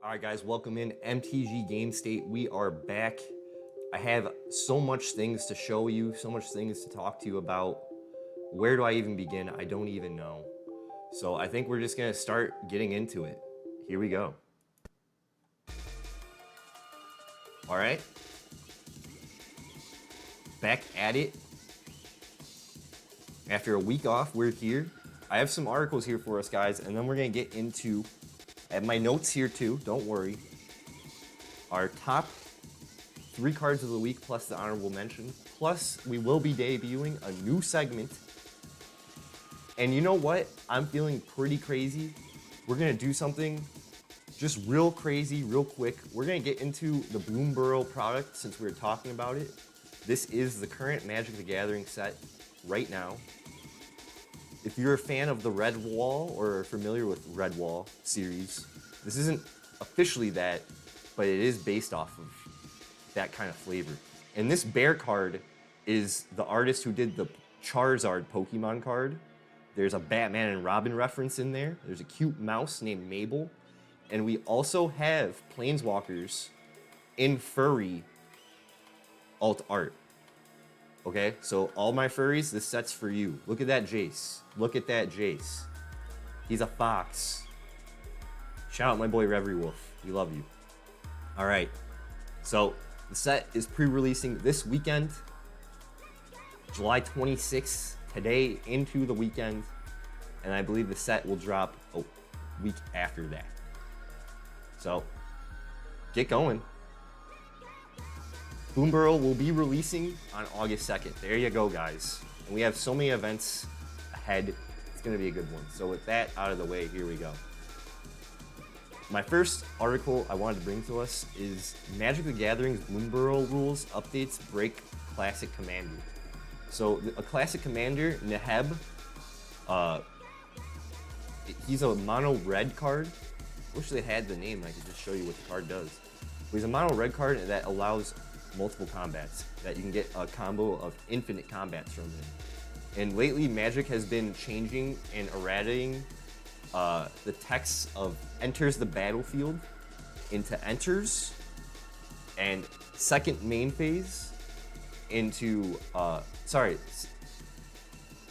All right, guys, welcome in MTG Game State. We are back. I have so much things to show you, so much things to talk to you about. Where do I even begin? I don't even know. So I think we're just gonna start getting into it. Here we go. All right. Back at it. After a week off, we're here. I have some articles here for us, guys, and then we're gonna get into, I have my notes here too, don't worry. Our top 3 cards of the week plus the honorable mention. Plus, we will be debuting a new segment. And you know what? I'm feeling pretty crazy. We're gonna do something just real crazy, real quick. We're gonna get into the Bloomburrow product since we were talking about it. This is the current Magic the Gathering set right now. If you're a fan of the Red Wall or familiar with Red Wall series, this isn't officially that, but it is based off of that kind of flavor. And this bear card is the artist who did the Charizard Pokemon card. There's a Batman and Robin reference in there. There's a cute mouse named Mabel. And we also have Planeswalkers in furry alt art. Okay, so all my furries, this set's for you. Look at that Jace. Look at that Jace. He's a fox. Shout out my boy Reverie Wolf. We love you. All right, so the set is pre-releasing this weekend, July 26th, today into the weekend, and I believe the set will drop a week after that. So, get going. Bloomburrow will be releasing on August 2nd. There you go, guys. And we have so many events ahead. It's gonna be a good one. So with that out of the way, here we go. My first article I wanted to bring to us is Magic the Gathering's Bloomburrow rules updates break Classic Commander. So a Classic Commander, Neheb, he's a mono red card. Wish they had the name, I could just show you what the card does. But he's a mono red card that allows multiple combats, that you can get a combo of infinite combats from him. And lately, Magic has been changing and errating the text of enters the battlefield into enters, and second main phase into,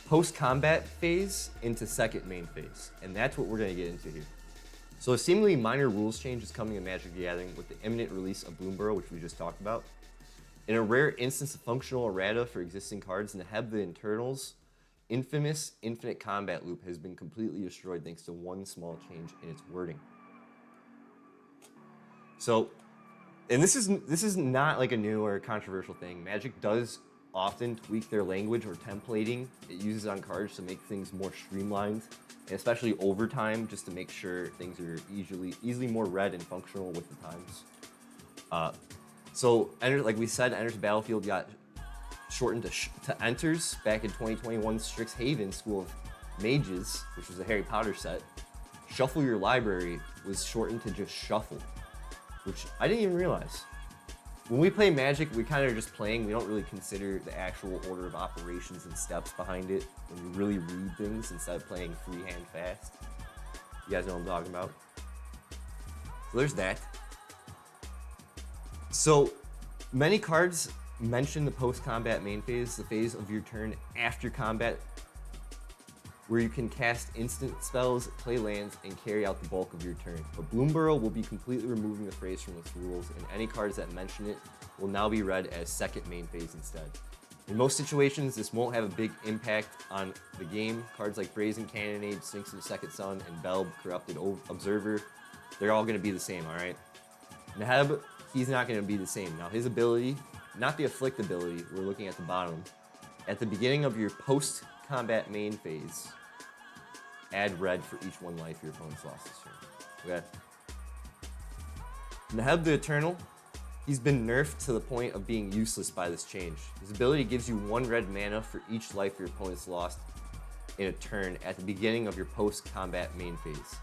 post-combat phase into second main phase. And that's what we're gonna get into here. So a seemingly minor rules change is coming in Magic the Gathering with the imminent release of Bloomburrow, which we just talked about. In a rare instance of functional errata for existing cards, Neheb the Internal's infamous infinite combat loop has been completely destroyed thanks to one small change in its wording. So, and this is not like a new or controversial thing. Magic does often tweak their language or templating it uses on cards to make things more streamlined, and especially over time, just to make sure things are easily more read and functional with the times. So, like we said, Enters Battlefield got shortened to Enters back in 2021's Strixhaven School of Mages, which was a Harry Potter set. Shuffle Your Library was shortened to just Shuffle, which I didn't even realize. When we play Magic, we kind of are just playing. We don't really consider the actual order of operations and steps behind it when we really read things instead of playing freehand fast. You guys know what I'm talking about? So there's that. So many cards mention the post-combat main phase, the phase of your turn after combat, where you can cast instant spells, play lands, and carry out the bulk of your turn. But Bloomburrow will be completely removing the phrase from its rules, and any cards that mention it will now be read as second main phase instead. In most situations, this won't have a big impact on the game. Cards like Brazen Cannonade, Sphinx of the Second Sun, and Belb, Corrupted Observer, they're all going to be the same, all right? Neheb, he's not going to be the same. Now, his ability, not the Afflict ability, we're looking at the bottom. At the beginning of your post-combat main phase, add red for each 1 life your opponent's lost this turn. Okay? Neheb the Eternal, he's been nerfed to the point of being useless by this change. His ability gives you 1 red mana for each life your opponent's lost in a turn at the beginning of your post-combat main phase.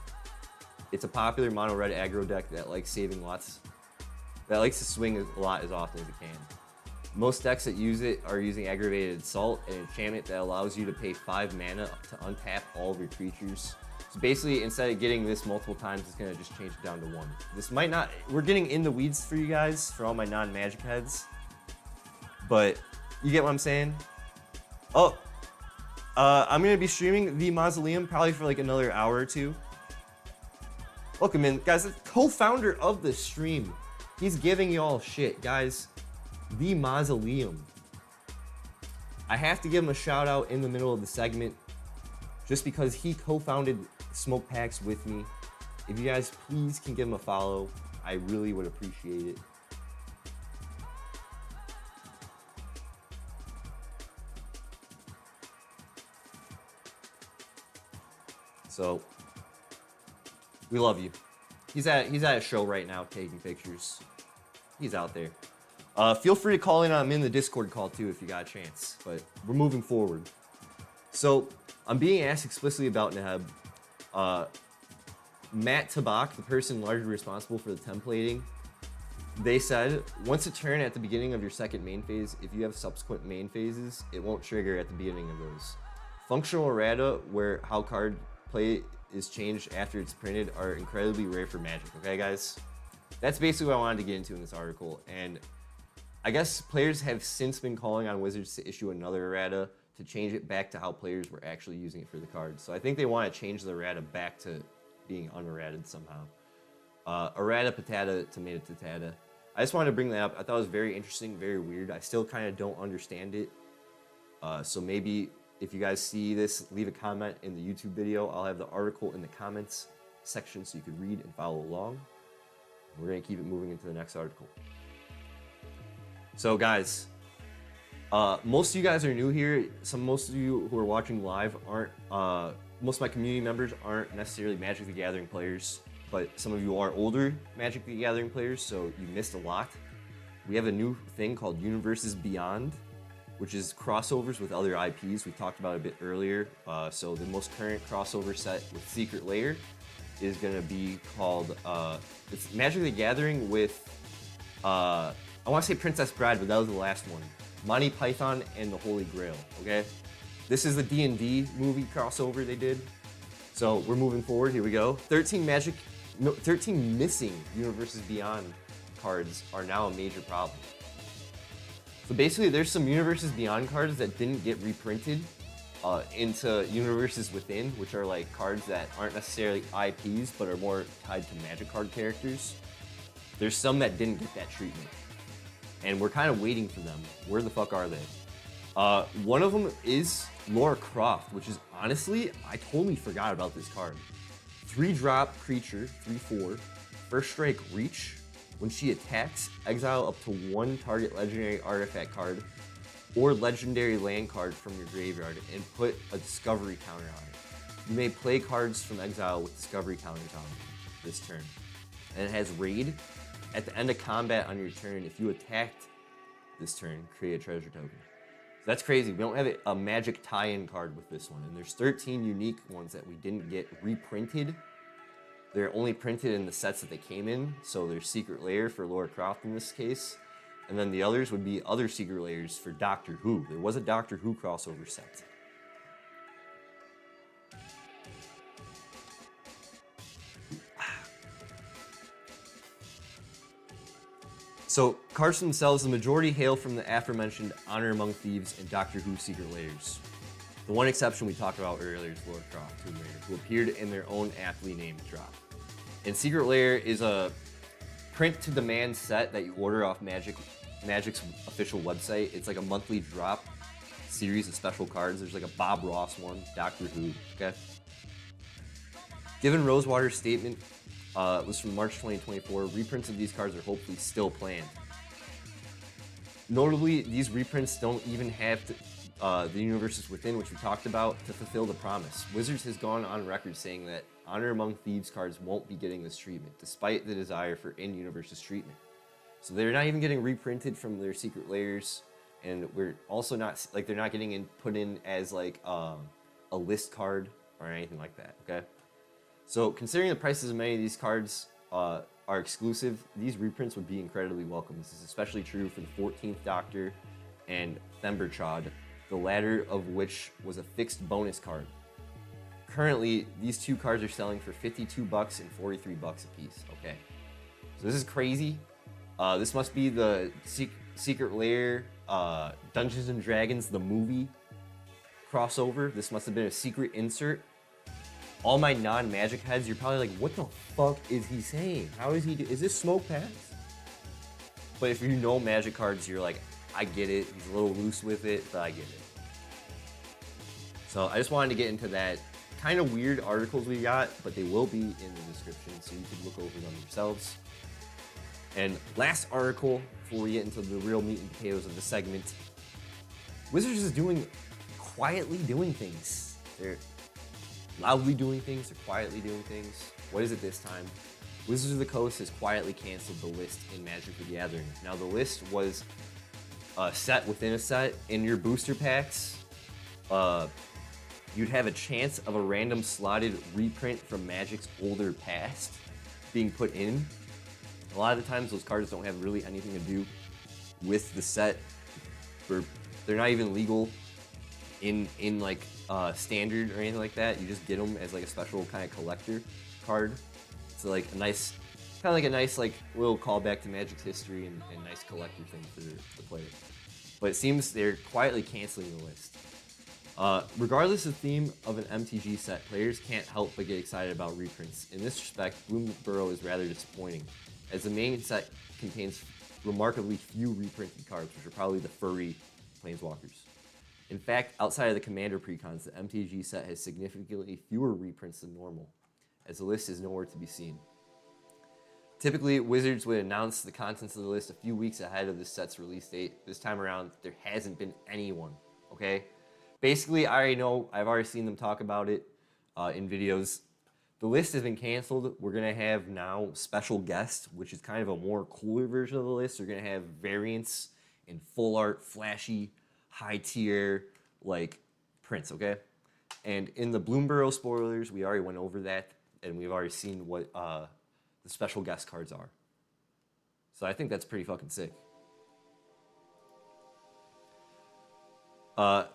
It's a popular mono red aggro deck that likes to swing a lot as often as it can. Most decks that use it are using Aggravated Assault, an enchantment that allows you to pay 5 mana to untap all of your creatures So basically, instead of getting this multiple times, it's gonna just change it down to 1. This might not, we're getting in the weeds for you guys, for all my non-Magic heads. But you get what I'm saying? Oh, I'm gonna be streaming the Mausoleum probably for like another hour or 2. Welcome in, guys, the co-founder of the stream. He's giving y'all shit, guys. The Mausoleum. I have to give him a shout out in the middle of the segment just because he co-founded Smoke Packs with me. If you guys please can give him a follow, I really would appreciate it. So, we love you. He's at a show right now taking pictures. He's out there. Feel free to call in. I'm in the Discord call too if you got a chance. But we're moving forward. So I'm being asked explicitly about Neheb. Matt Tabak, the person largely responsible for the templating, they said once a turn at the beginning of your second main phase, if you have subsequent main phases, it won't trigger at the beginning of those. Functional errata, where how card play is changed after it's printed, are incredibly rare for Magic. Okay, guys? That's basically what I wanted to get into in this article. And I guess players have since been calling on Wizards to issue another errata to change it back to how players were actually using it for the cards. So I think they want to change the errata back to being unerrated somehow. Errata patata, tomato tatata. I just wanted to bring that up. I thought it was very interesting, very weird. I still kind of don't understand it. So maybe if you guys see this, leave a comment in the YouTube video. I'll have the article in the comments section so you can read and follow along. We're going to keep it moving into the next article. So guys, most of you guys are new here. Most of you who are watching live aren't, most of my community members aren't necessarily Magic the Gathering players, but some of you are older Magic the Gathering players, so you missed a lot. We have a new thing called Universes Beyond, which is crossovers with other IPs. We talked about it a bit earlier. So the most current crossover set with Secret Lair is gonna be called, it's Magic the Gathering with, I wanna say Princess Bride, but that was the last one. Monty Python and the Holy Grail, okay? This is the D&D movie crossover they did. So we're moving forward, here we go. 13 missing Universes Beyond cards are now a major problem. So basically there's some Universes Beyond cards that didn't get reprinted into Universes Within, which are like cards that aren't necessarily IPs, but are more tied to Magic card characters. There's some that didn't get that treatment. And we're kind of waiting for them. Where the fuck are they? One of them is Lara Croft, which is honestly, I totally forgot about this card. 3-drop creature, 3/4, first strike reach. When she attacks, exile up to 1 target legendary artifact card or legendary land card from your graveyard and put a discovery counter on it. You may play cards from exile with discovery counters on it this turn. And it has raid. At the end of combat on your turn, if you attacked this turn, create a treasure token. So that's crazy. We don't have a Magic tie-in card with this one. And there's 13 unique ones that we didn't get reprinted. They're only printed in the sets that they came in. So there's Secret Lair for Lara Croft in this case. And then the others would be other Secret Lairs for Doctor Who. There was a Doctor Who crossover set. So, cards themselves, the majority hail from the aforementioned Honor Among Thieves and Doctor Who Secret Lairs. The one exception we talked about earlier is Lara Croft, Tomb Raider, who appeared in their own aptly named drop. And Secret Lair is a print-to-demand set that you order off Magic's official website. It's like a monthly drop series of special cards. There's like a Bob Ross one, Doctor Who, okay? Given Rosewater's statement, it was from March 2024. Reprints of these cards are hopefully still planned. Notably, these reprints don't even have the Universes Within, which we talked about, to fulfill the promise. Wizards has gone on record saying that Honor Among Thieves cards won't be getting this treatment, despite the desire for in-Universes treatment. So they're not even getting reprinted from their Secret Lairs, and we're also not, like, they're not getting put in as like a list card or anything like that, okay? So considering the prices of many of these cards are exclusive, these reprints would be incredibly welcome. This is especially true for the 14th Doctor and Themberchaud, the latter of which was a fixed bonus card. currently, these two cards are selling for 52 bucks and 43 bucks a piece. Okay, so this is crazy. This must be the Secret Lair Dungeons and Dragons the movie crossover. This must have been a secret insert. All my non-Magic heads, you're probably like, what the fuck is he saying? How is he is this smoke pass? But if you know Magic cards, you're like, I get it. He's a little loose with it, but I get it. So I just wanted to get into that. Kind of weird articles we got, but they will be in the description, so you can look over them yourselves. And last article, before we get into the real meat and potatoes of the segment, Wizards is quietly doing things. They're loudly doing things, they're quietly doing things. What is it this time? Wizards of the Coast has quietly canceled the list in Magic the Gathering. Now the list was a set within a set. In your booster packs, you'd have a chance of a random slotted reprint from Magic's older past being put in. A lot of the times those cards don't have really anything to do with the set. They're not even legal in like standard or anything like that. You just get them as like a special kind of collector card. It's like a nice, kind of like a nice like little callback to Magic's history and nice collector thing for the player. But it seems they're quietly canceling the list. Regardless of the theme of an MTG set, players can't help but get excited about reprints. In this respect, Bloomburrow is rather disappointing, as the main set contains remarkably few reprinted cards, which are probably the furry Planeswalkers. In fact, outside of the Commander precons, the MTG set has significantly fewer reprints than normal, as the list is nowhere to be seen. Typically, Wizards would announce the contents of the list a few weeks ahead of the set's release date. This time around, there hasn't been anyone, okay? Basically, I already know, I've already seen them talk about it in videos. The list has been canceled. We're gonna have now special guests, which is kind of a more cooler version of the list. We're gonna have variants in full art, flashy, high tier, like prints, okay? And in the Bloomburrow spoilers, we already went over that, and we've already seen what the special guest cards are. So I think that's pretty fucking sick.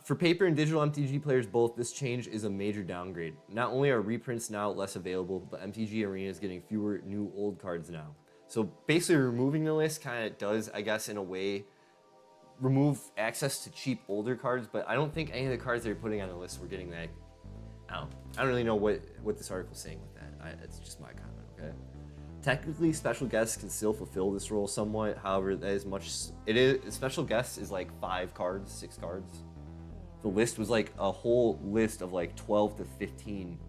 For paper and digital MTG players both, this change is a major downgrade. Not only are reprints now less available, but MTG Arena is getting fewer new old cards now. So basically removing the list kind of does, I guess, in a way, remove access to cheap older cards, but I don't think any of the cards they're putting on the list were getting that. I don't really know what this article's saying with that. It's just my comment, okay? Technically, special guests can still fulfill this role somewhat. However, that is much. Special guests is like 5 cards, 6 cards. The list was like a whole list of like 12 to 15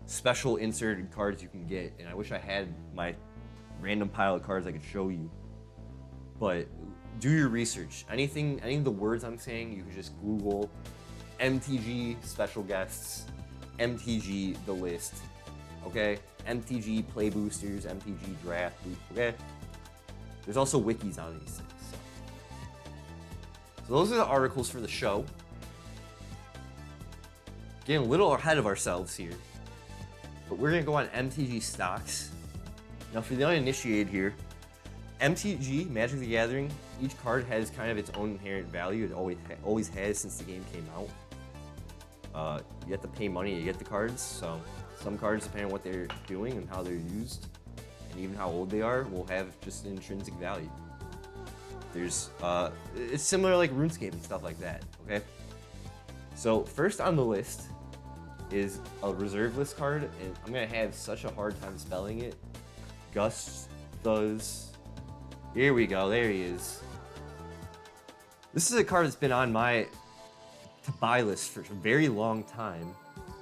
special inserted cards you can get, and I wish I had my random pile of cards I could show you. But do your research. Any of the words I'm saying, you can just Google MTG special guests, MTG the list, okay? MTG play boosters, MTG draft, okay? There's also wikis on these things. So those are the articles for the show. Getting a little ahead of ourselves here, but we're gonna go on MTG stocks. Now for the uninitiated here, MTG, Magic the Gathering, each card has kind of its own inherent value. It always has since the game came out. You have to pay money to get the cards, so some cards, depending on what they're doing and how they're used, and even how old they are, will have just an intrinsic value. There's, it's similar like RuneScape and stuff like that, okay? So first on the list is a reserve list card, and I'm gonna have such a hard time spelling it. Here we go, there he is. This is a card that's been on my to-buy list for a very long time.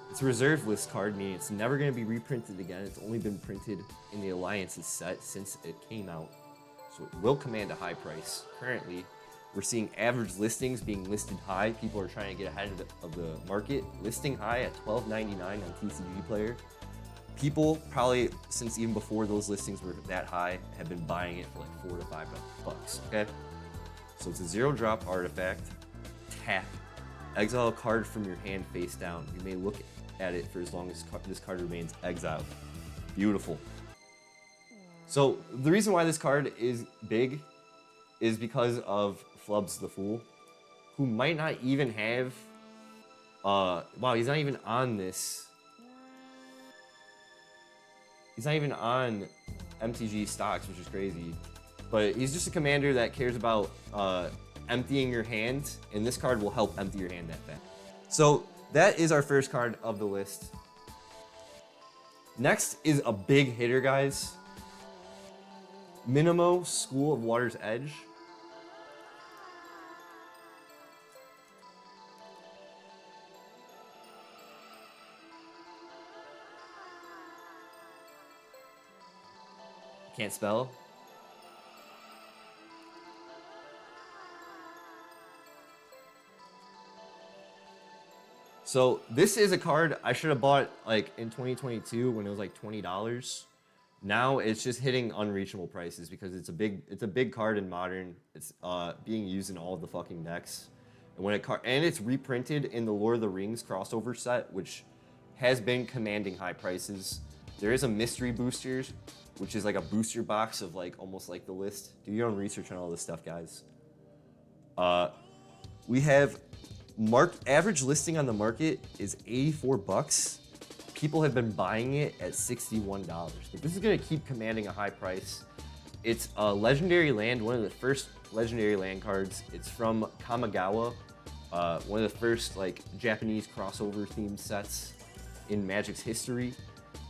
It's a reserve list card, meaning it's never gonna be reprinted again. It's only been printed in the Alliances set since it came out. So it will command a high price. Currently, we're seeing average listings being listed high. People are trying to get ahead of the market. Listing high at $12.99 on TCG Player. People probably, since even before those listings were that high, have been buying it for like $4 to $5, okay? So it's a 0-drop artifact. Tap. Exile a card from your hand face down. You may look at it for as long as this card remains exiled. Beautiful. So the reason why this card is big is because of Flubs the Fool, who might not even have, wow, he's not even on this He's not even on MTG stocks, which is crazy. But he's just a commander that cares about emptying your hand, and this card will help empty your hand that fast. So that is our first card of the list. Next is a big hitter, guys. Minimo, School of Water's Edge. Can't spell. So this is a card I should have bought like in 2022 when it was like $20. Now it's just hitting unreachable prices because it's a big card in Modern. It's being used in all of the fucking decks. And it's reprinted in the Lord of the Rings crossover set, which has been commanding high prices. There is a mystery boosters, which is like a booster box of like almost like the list. Do your own research on all this stuff, guys. We have average listing on the market is $84. People have been buying it at $61, but this is gonna keep commanding a high price. It's a legendary land, one of the first legendary land cards. It's from Kamigawa, one of the first like Japanese crossover themed sets in Magic's history.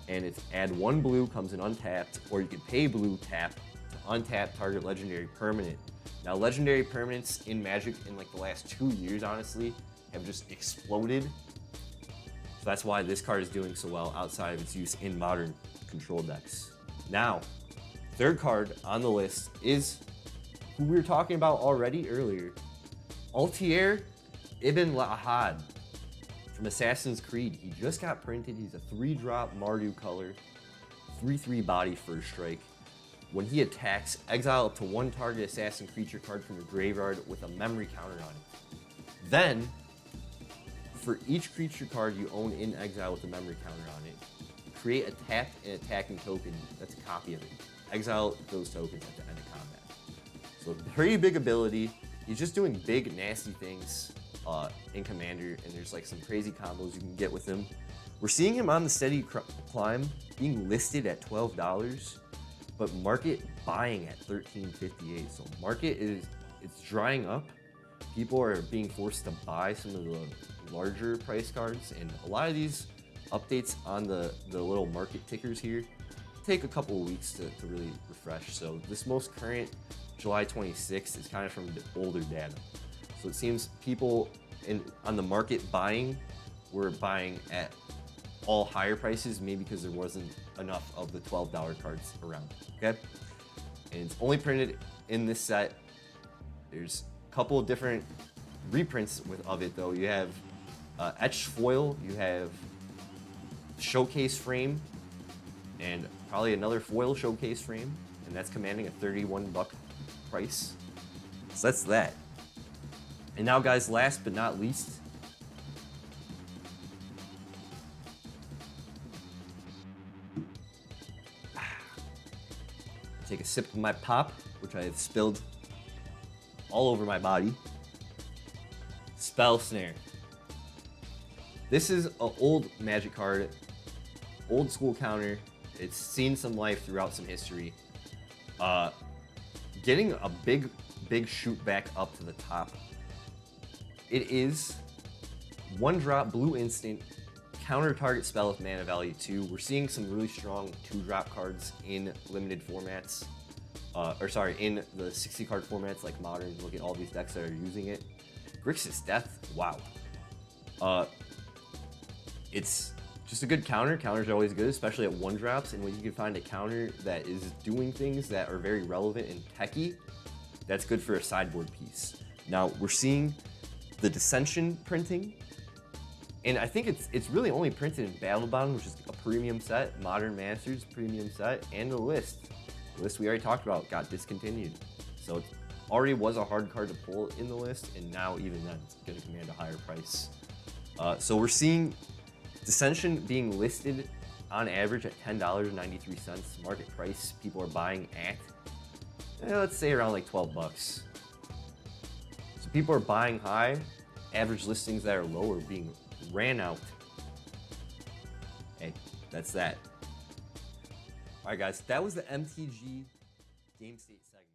And it's add 1 blue, comes in untapped, or you can pay blue, tap to untap target legendary permanent. Now, legendary permanents in Magic in like the last 2 years, honestly, have just exploded. So that's why this card is doing so well outside of its use in Modern control decks. Now, third card on the list is who we were talking about already earlier. Altair Ibn Lahad from Assassin's Creed. He just got printed. He's a 3-drop Mardu color, 3/3 body first strike. When he attacks, exile up to 1 target assassin creature card from your graveyard with a memory counter on it. Then, for each creature card you own in exile with a memory counter on it, create a tapped and attacking token that's a copy of it. Exile those tokens at the end of combat. So pretty big ability. He's just doing big, nasty things in Commander, and there's like some crazy combos you can get with him. We're seeing him on the steady climb, being listed at $12, but market buying at $13.58. So market it's drying up. People are being forced to buy some of the larger price cards, and a lot of these updates on the little market tickers here take a couple of weeks to really refresh. So this most current July 26th is kind of from the older data. So it seems people on the market buying were buying at all higher prices, maybe because there wasn't enough of the $12 cards around, okay? And it's only printed in this set. There's a couple of different reprints of it though. You have etched foil, you have showcase frame, and probably another foil showcase frame, and that's commanding a $31 price. So that's that. And now, guys, last but not least, take a sip of my pop, which I have spilled all over my body. Spell Snare. This is an old Magic card, old school counter. It's seen some life throughout some history. Getting a big shoot back up to the top. It is 1-drop blue instant, counter target spell with mana value 2. We're seeing some really strong 2-drop cards in limited formats. In the 60 card formats like Modern. Look at all these decks that are using it. Grixis Death, wow. It's just a good counter. Counters are always good, especially at 1-drops. And when you can find a counter that is doing things that are very relevant and techy, that's good for a sideboard piece. Now, we're seeing the Dissension printing, and I think it's really only printed in Battlebound, which is a premium set, Modern Masters premium set, and the list. The list we already talked about got discontinued. So it already was a hard card to pull in the list, and now even then it's going to command a higher price. So we're seeing Dissension being listed on average at $10.93 market price. People are buying at, let's say around like 12 bucks. So people are buying high, average listings that are low are being ran out. Hey, that's that. All right, guys, that was the MTG Game State segment.